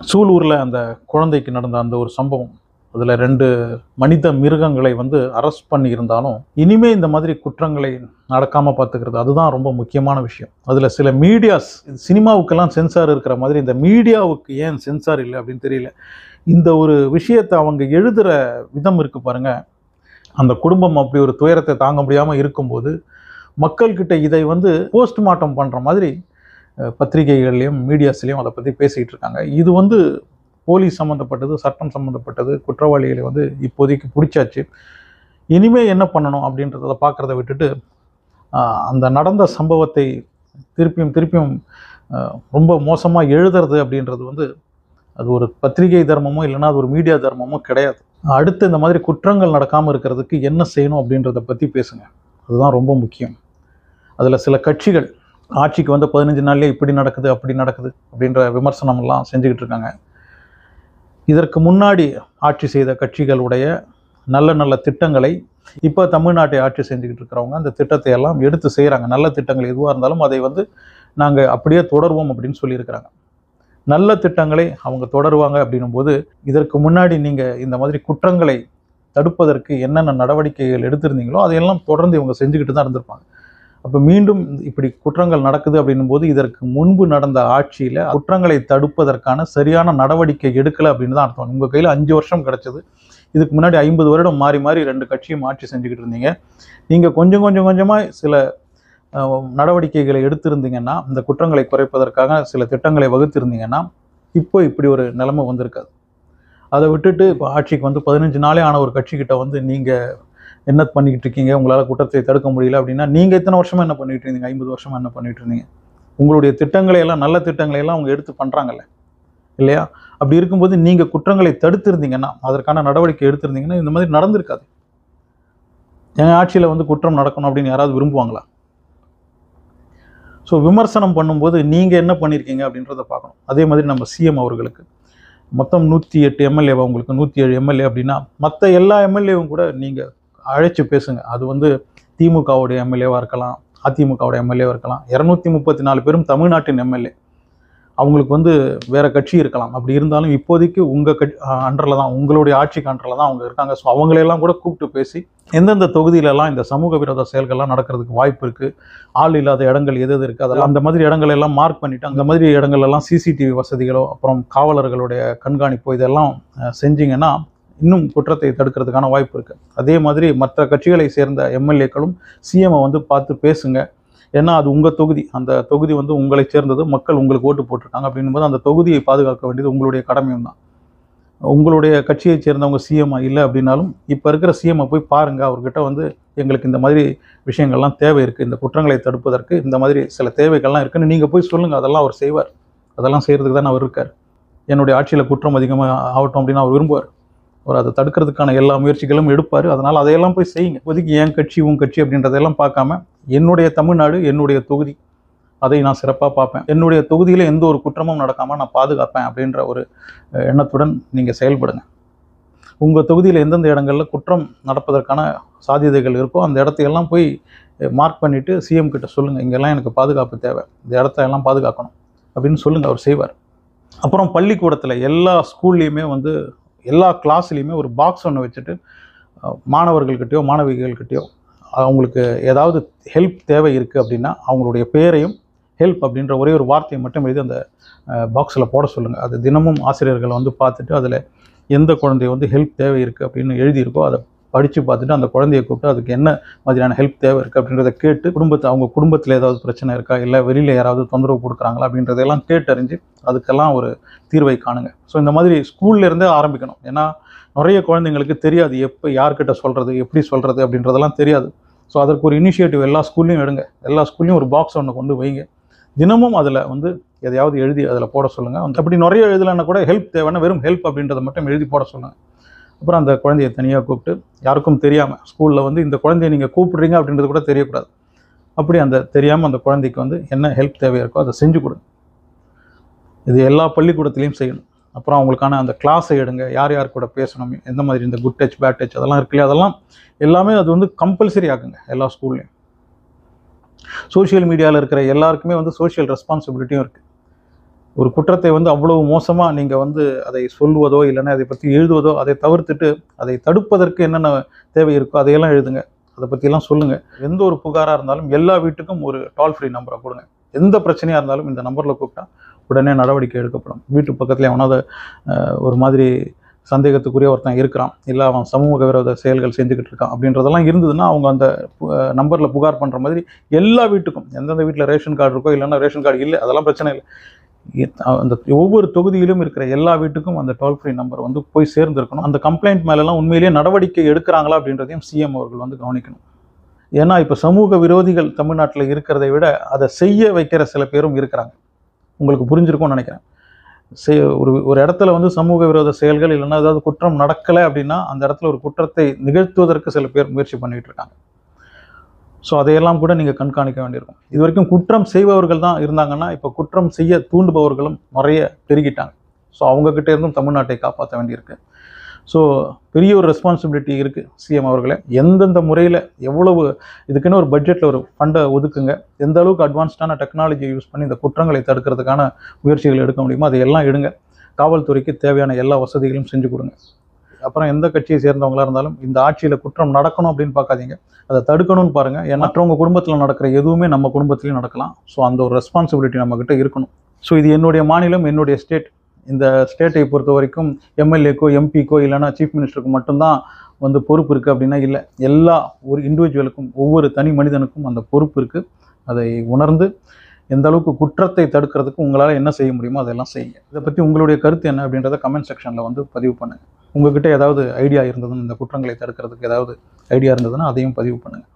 சூலூரில் அந்த குழந்தைக்கு நடந்த அந்த ஒரு சம்பவம், அதில் 2 மனித மிருகங்களை வந்து அரெஸ்ட் பண்ணியிருந்தாலும் இனிமே இந்த மாதிரி குற்றங்களை நடக்காமல் பார்த்துக்கிறது அதுதான் ரொம்ப முக்கியமான விஷயம். அதில் சில மீடியாஸ், சினிமாவுக்கெல்லாம் சென்சார் இருக்கிற மாதிரி இந்த மீடியாவுக்கு ஏன் சென்சார் இல்லை அப்படின்னு தெரியல. இந்த ஒரு விஷயத்தை அவங்க எழுதுகிற விதம் இருக்குது பாருங்கள். அந்த குடும்பம் அப்படி ஒரு துயரத்தை தாங்க முடியாமல் இருக்கும்போது மக்கள்கிட்ட இதை வந்து போஸ்ட்மார்ட்டம் பண்ணுற மாதிரி பத்திரிகைகள்லையும் மீடியாஸ்லையும் அதை பற்றி பேசிகிட்டு இருக்காங்க. இது வந்து போலீஸ் சம்மந்தப்பட்டது, சட்டம் சம்மந்தப்பட்டது. குற்றவாளிகளை வந்து இப்போதைக்கு பிடிச்சாச்சு. இனிமேல் என்ன பண்ணணும் அப்படின்றத பார்க்குறத விட்டுட்டு அந்த நடந்த சம்பவத்தை திருப்பியும் ரொம்ப மோசமாக எழுதுறது அப்படின்றது வந்து அது ஒரு பத்திரிகை தர்மமோ இல்லைன்னா அது ஒரு மீடியா தர்மமோ கிடையாது. அடுத்து இந்த மாதிரி குற்றங்கள் நடக்காமல் இருக்கிறதுக்கு என்ன செய்யணும் அப்படின்றத பற்றி பேசுங்க. அதுதான் ரொம்ப முக்கியம். அதில் சில கட்சிகள் ஆட்சிக்கு வந்து 15 நாள்லேயே இப்படி நடக்குது அப்படி நடக்குது அப்படின்ற விமர்சனம்லாம் செஞ்சுக்கிட்டு இருக்காங்க. இதற்கு முன்னாடி ஆட்சி செய்த கட்சிகளுடைய நல்ல நல்ல திட்டங்களை இப்போ தமிழ்நாட்டை ஆட்சி செஞ்சுக்கிட்டு இருக்கிறவங்க அந்த திட்டத்தை எல்லாம் எடுத்து செய்கிறாங்க. நல்ல திட்டங்கள் எதுவாக இருந்தாலும் அதை வந்து நாங்கள் அப்படியே தொடருவோம் அப்படின்னு சொல்லியிருக்கிறாங்க. நல்ல திட்டங்களை அவங்க தொடருவாங்க அப்படின்னும் போது இதற்கு முன்னாடி நீங்கள் இந்த மாதிரி குற்றங்களை தடுப்பதற்கு என்னென்ன நடவடிக்கைகள் எடுத்திருந்தீங்களோ அதையெல்லாம் தொடர்ந்து இவங்க செஞ்சுக்கிட்டு தான் இருந்திருப்பாங்க. அப்போ மீண்டும் இப்படி குற்றங்கள் நடக்குது அப்படின்னும் போது இதற்கு முன்பு நடந்த ஆட்சியில் குற்றங்களை தடுப்பதற்கான சரியான நடவடிக்கை எடுக்கலை அப்படின்னு தான் அர்த்தம். உங்கள் கையில் 5 வருஷம் கிடச்சிது. இதுக்கு முன்னாடி 50 வருடம் மாறி மாறி 2 கட்சியும் ஆட்சி செஞ்சுக்கிட்டு இருந்தீங்க. நீங்கள் கொஞ்சமாக சில நடவடிக்கைகளை எடுத்திருந்தீங்கன்னா, இந்த குற்றங்களை குறைப்பதற்காக சில திட்டங்களை வகுத்திருந்தீங்கன்னா இப்போ இப்படி ஒரு நிலைமை வந்திருக்காது. அதை விட்டுட்டு இப்போ ஆட்சிக்கு வந்து 15 நாளே ஆன ஒரு கட்சிக்கிட்ட வந்து நீங்கள் என்ன பண்ணிக்கிட்டு இருக்கீங்க, உங்களால் குற்றத்தை தடுக்க முடியல அப்படின்னா நீங்கள் இத்தனை வருஷமாக என்ன பண்ணிகிட்டு இருந்தீங்க, 50 வருஷமாக என்ன பண்ணிகிட்டு இருந்தீங்க? உங்களுடைய திட்டங்களை எல்லாம், நல்ல திட்டங்களை எல்லாம் அவங்க எடுத்து பண்ணுறாங்கல்ல இல்லையா? அப்படி இருக்கும்போது நீங்கள் குற்றங்களை தடுத்திருந்தீங்கன்னா, அதற்கான நடவடிக்கை எடுத்திருந்தீங்கன்னா இந்த மாதிரி நடந்திருக்காது. என் ஆட்சியில் வந்து குற்றம் நடக்கணும் அப்படின்னு யாராவது விரும்புவாங்களா? ஸோ விமர்சனம் பண்ணும்போது நீங்கள் என்ன பண்ணியிருக்கீங்க அப்படின்றத பார்க்கணும். அதே மாதிரி நம்ம சிஎம் அவர்களுக்கு மொத்தம் 108 எம்எல்ஏவா, உங்களுக்கு 107 எம்எல்ஏ அப்படின்னா மற்ற எல்லா எம்எல்ஏவும் கூட நீங்கள் அழைச்சி பேசுங்க. அது வந்து திமுகவுடைய எம்எல்ஏவாக இருக்கலாம், அதிமுகவுடைய எம்எல்ஏவாக இருக்கலாம். 234 பேரும் தமிழ்நாட்டின் எம்எல்ஏ. அவங்களுக்கு வந்து வேறு கட்சி இருக்கலாம். அப்படி இருந்தாலும் இப்போதைக்கு உங்கள் அண்டரில் தான், உங்களுடைய ஆட்சிக்கு அண்டரில் தான் அவங்க இருக்காங்க. ஸோ அவங்களையெல்லாம் கூட கூப்பிட்டு பேசி எந்தெந்த தொகுதியிலெல்லாம் இந்த சமூக விரோத செயல்கள்லாம் நடக்கிறதுக்கு வாய்ப்பு இருக்குது, ஆள் இல்லாத இடங்கள் எது இருக்குது, அதெல்லாம் அந்த மாதிரி இடங்கள் எல்லாம் மார்க் பண்ணிவிட்டு அந்த மாதிரி இடங்கள்லாம் சிசிடிவி வசதிகளோ அப்புறம் காவலர்களுடைய கண்காணிப்போ இதெல்லாம் செஞ்சிங்கன்னா இன்னும் குற்றத்தை தடுக்கிறதுக்கான வாய்ப்பு இருக்குது. அதே மாதிரி மற்ற கட்சிகளை சேர்ந்த எம்எல்ஏக்களும் சிஎம்ஐ வந்து பார்த்து பேசுங்க. ஏன்னா அது உங்கள் தொகுதி, அந்த தொகுதி வந்து உங்களை சேர்ந்தது, மக்கள் உங்களுக்கு ஓட்டு போட்டிருக்காங்க அப்படின்னும்போது அந்த தொகுதியை பாதுகாக்க வேண்டியது உங்களுடைய கடமையும் தான். உங்களுடைய கட்சியை சேர்ந்தவங்க சிஎம் இல்லை அப்படின்னாலும் இப்போ இருக்கிற சிஎம்ஐ போய் பாருங்கள். அவர்கிட்ட வந்து எங்களுக்கு இந்த மாதிரி விஷயங்கள்லாம் தேவை இருக்குது, இந்த குற்றங்களை தடுப்பதற்கு இந்த மாதிரி சில தேவைகள்லாம் இருக்குன்னு நீங்கள் போய் சொல்லுங்கள். அதெல்லாம் அவர் செய்வார். அதெல்லாம் செய்கிறதுக்கு தான் அவர் இருக்கார். என்னுடைய ஆட்சியில் குற்றம் அதிகமாக ஆகட்டும் அப்படின்னு அவர் விரும்புவார். அவர் அதை தடுக்கிறதுக்கான எல்லா முயற்சிகளும் எடுப்பார். அதனால் அதையெல்லாம் போய் செய்யுங்க. இப்போதைக்கு என் கட்சி உன் கட்சி அப்படின்றதெல்லாம் பார்க்காம என்னுடைய தமிழ்நாடு, என்னுடைய தொகுதி, அதை நான் சிறப்பாக பார்ப்பேன். என்னுடைய தொகுதியில் எந்த ஒரு குற்றமும் நடக்காமல் நான் பாதுகாப்பேன் அப்படின்ற ஒரு எண்ணத்துடன் நீங்கள் செயல்படுங்க. உங்கள் தொகுதியில் எந்தெந்த இடங்களில் குற்றம் நடப்பதற்கான சாத்தியதைகள் இருக்கோ அந்த இடத்தையெல்லாம் போய் மார்க் பண்ணிவிட்டு சிஎம் கிட்ட சொல்லுங்கள், இங்கெல்லாம் எனக்கு பாதுகாப்பு தேவை, இந்த இடத்தையெல்லாம் பாதுகாக்கணும் அப்படின்னு சொல்லுங்கள். அவர் செய்வார். அப்புறம் பள்ளிக்கூடத்தில் எல்லா ஸ்கூல்லையுமே வந்து எல்லா கிளாஸ்லேயுமே ஒரு பாக்ஸ் ஒன்று வச்சுட்டு மாணவர்கள்கிட்டயோ மாணவிகள்கிட்டயோ அவங்களுக்கு ஏதாவது ஹெல்ப் தேவை இருக்குது அப்படின்னா அவங்களுடைய பேரையும் ஹெல்ப் அப்படின்ற ஒரே ஒரு வார்த்தையை மட்டும் எழுதி அந்த பாக்ஸில் போட சொல்லுங்கள். அது தினமும் ஆசிரியர்களை வந்து பார்த்துட்டு அதில் எந்த குழந்தை வந்து ஹெல்ப் தேவை இருக்குது அப்படின்னு எழுதியிருக்கோ அதை படித்து பார்த்துட்டு அந்த குழந்தையை கூப்பிட்டு அதுக்கு என்ன மாதிரியான ஹெல்ப் தேவை இருக்குது அப்படின்றத கேட்டு அவங்க குடும்பத்தில் ஏதாவது பிரச்சனை இருக்கா, இல்லை வெளியில் யாராவது தொந்தரவு கொடுக்குறாங்களா அப்படின்றதெல்லாம் கேட்டறிஞ்சு அதுக்கெல்லாம் ஒரு தீர்வை காணுங்க. ஸோ இந்த மாதிரி ஸ்கூல்லேருந்தே ஆரம்பிக்கணும். ஏன்னா நிறைய குழந்தைங்களுக்கு தெரியாது எப்போ யார்கிட்ட சொல்கிறது, எப்படி சொல்கிறது அப்படின்றதெல்லாம் தெரியாது. ஸோ அதற்கு ஒரு இனிஷியேட்டிவ் எல்லா ஸ்கூல்லையும் எடுங்க. எல்லா ஸ்கூல்லையும் ஒரு பாக்ஸ் ஒன்று கொண்டு வைங்க. தினமும் அதில் வந்து எதையாவது எழுதி அதில் போட சொல்லுங்கள். அப்படி நிறைய எழுதலைன்னா கூட ஹெல்ப் தேவைன்னா வெறும் ஹெல்ப் அப்படின்றத மட்டும் எழுதி போட சொல்லுங்கள். அப்புறம் அந்த குழந்தைய தனியாக கூப்பிட்டு யாருக்கும் தெரியாமல் ஸ்கூலில் வந்து இந்த குழந்தைய நீங்கள் கூப்பிடுறீங்க அப்படின்றது கூட தெரியக்கூடாது. அப்படி அந்த தெரியாமல் அந்த குழந்தைக்கு வந்து என்ன ஹெல்ப் தேவையாக இருக்கோ அதை செஞ்சு கொடுங்க. இது எல்லா பள்ளிக்கூடத்துலேயும் செய்யணும். அப்புறம் அவங்களுக்கான அந்த கிளாஸை எடுங்க. யார் யார் கூட பேசணும், எந்த மாதிரி இந்த குட் டச் பேட் டச் அதெல்லாம் இருக்கு இல்லையா, அதெல்லாம் எல்லாமே அது வந்து கம்பல்சரி ஆகுங்க எல்லா ஸ்கூல்லையும். சோஷியல் மீடியாவில் இருக்கிற எல்லாருக்குமே வந்து சோஷியல் ரெஸ்பான்சிபிலிட்டியும் இருக்குது. ஒரு குற்றத்தை வந்து அவ்வளவு மோசமாக நீங்கள் வந்து அதை சொல்வதோ இல்லைன்னா அதை பற்றி எழுதுவதோ, அதை தவிர்த்துட்டு அதை தடுப்பதற்கு என்னென்ன தேவை இருக்கோ அதையெல்லாம் எழுதுங்க. அதை பற்றியெல்லாம் சொல்லுங்கள். எந்த ஒரு புகாராக இருந்தாலும் எல்லா வீட்டுக்கும் ஒரு டோல் ஃப்ரீ நம்பரை கொடுங்க. எந்த பிரச்சனையாக இருந்தாலும் இந்த நம்பரில் கூப்பிட்டா உடனே நடவடிக்கை எடுக்கப்படும். வீட்டு பக்கத்தில் எவனாவது ஒரு மாதிரி சந்தேகத்துக்குரிய ஒருத்தன் இருக்கிறான், இல்லை அவன் சமூக விரோத செயல்கள் செஞ்சுக்கிட்டு இருக்கான் அப்படின்றதெல்லாம் இருந்ததுன்னா அவங்க அந்த நம்பரில் புகார் பண்ணுற மாதிரி எல்லா வீட்டுக்கும், எந்தெந்த வீட்டில் ரேஷன் கார்டு இருக்கோ இல்லைன்னா ரேஷன் கார்டு இல்லை அதெல்லாம் பிரச்சனை இல்லை, அந்த ஒவ்வொரு தொகுதியிலும் இருக்கிற எல்லா வீட்டுக்கும் அந்த டோல் ஃப்ரீ நம்பர் வந்து போய் சேர்ந்துருக்கணும். அந்த கம்ப்ளைண்ட் மேலெல்லாம் உண்மையிலேயே நடவடிக்கை எடுக்கிறாங்களா அப்படின்றதையும் சிஎம் அவர்கள் வந்து கவனிக்கணும். ஏன்னா இப்போ சமூக விரோதிகள் தமிழ்நாட்டில் இருக்கிறதை விட அதை செய்ய வைக்கிற சில பேரும் இருக்கிறாங்க. உங்களுக்கு புரிஞ்சிருக்கும்னு நினைக்கிறேன். ஒரு இடத்துல வந்து சமூக விரோத செயல்கள் இல்லைன்னா ஏதாவது குற்றம் நடக்கலை அப்படின்னா அந்த இடத்துல ஒரு குற்றத்தை நிகழ்த்துவதற்கு சில பேர் முயற்சி பண்ணிட்டு இருக்காங்க. ஸோ அதையெல்லாம் கூட நீங்கள் கண்காணிக்க வேண்டியிருக்கும். இது வரைக்கும் குற்றம் செய்பவர்கள் தான் இருந்தாங்கன்னா இப்போ குற்றம் செய்ய தூண்டுபவர்களும் நிறைய பெருகிட்டாங்க. ஸோ அவங்கக்கிட்ட இருந்தும் தமிழ்நாட்டை காப்பாற்ற வேண்டியிருக்கு. ஸோ பெரிய ஒரு ரெஸ்பான்சிபிலிட்டி இருக்குது சிஎம் அவர்களே. எந்தெந்த முறையில் எவ்வளவு இதுக்குன்னு ஒரு பட்ஜெட்டில் ஒரு ஃபண்டை ஒதுக்குங்க. எந்த அளவுக்கு அட்வான்ஸ்டான டெக்னாலஜியை யூஸ் பண்ணி இந்த குற்றங்களை தடுக்கிறதுக்கான முயற்சிகள் எடுக்க முடியுமோ அதையெல்லாம் எடுங்க. காவல்துறைக்கு தேவையான எல்லா வசதிகளும் செஞ்சு கொடுங்க. அப்புறம் எந்த கட்சியை சேர்ந்தவங்களாக இருந்தாலும் இந்த ஆட்சியில் குற்றம் நடக்கணும் அப்படின்னு பார்க்காதீங்க, அதை தடுக்கணும்னு பாருங்கள். ஏன்னா மற்றவங்க குடும்பத்தில் நடக்கிற எதுவுமே நம்ம குடும்பத்திலையும் நடக்கலாம். ஸோ அந்த ஒரு ரெஸ்பான்சிபிலிட்டி நம்மக்கிட்ட இருக்கணும். ஸோ இது என்னுடைய மாநிலம், என்னுடைய ஸ்டேட். இந்த ஸ்டேட்டை பொறுத்த வரைக்கும் எம்எல்ஏக்கோ எம்பிக்கோ இல்லைனா சீஃப் மினிஸ்டருக்கு மட்டும்தான் வந்து பொறுப்பு இருக்குது அப்படின்னா இல்லை, எல்லா ஒரு இண்டிவிஜுவலுக்கும் ஒவ்வொரு தனி மனிதனுக்கும் அந்த பொறுப்பு இருக்குது. அதை உணர்ந்து எந்த அளவுக்கு குற்றத்தை தடுக்கிறதுக்கு உங்களால் என்ன செய்ய முடியுமோ அதெல்லாம் செய்யுங்க. இதை பற்றி உங்களுடைய கருத்து என்ன அப்படின்றத கமெண்ட் செக்ஷனில் வந்து பதிவு பண்ணுங்கள். உங்ககிட்ட ஏதாவது ஐடியா இருந்ததுன்னு, இந்த குற்றங்களை தடுக்கிறதுக்கு ஏதாவது ஐடியா இருந்ததுன்னா அதையும் பதிவு பண்ணுங்கள்.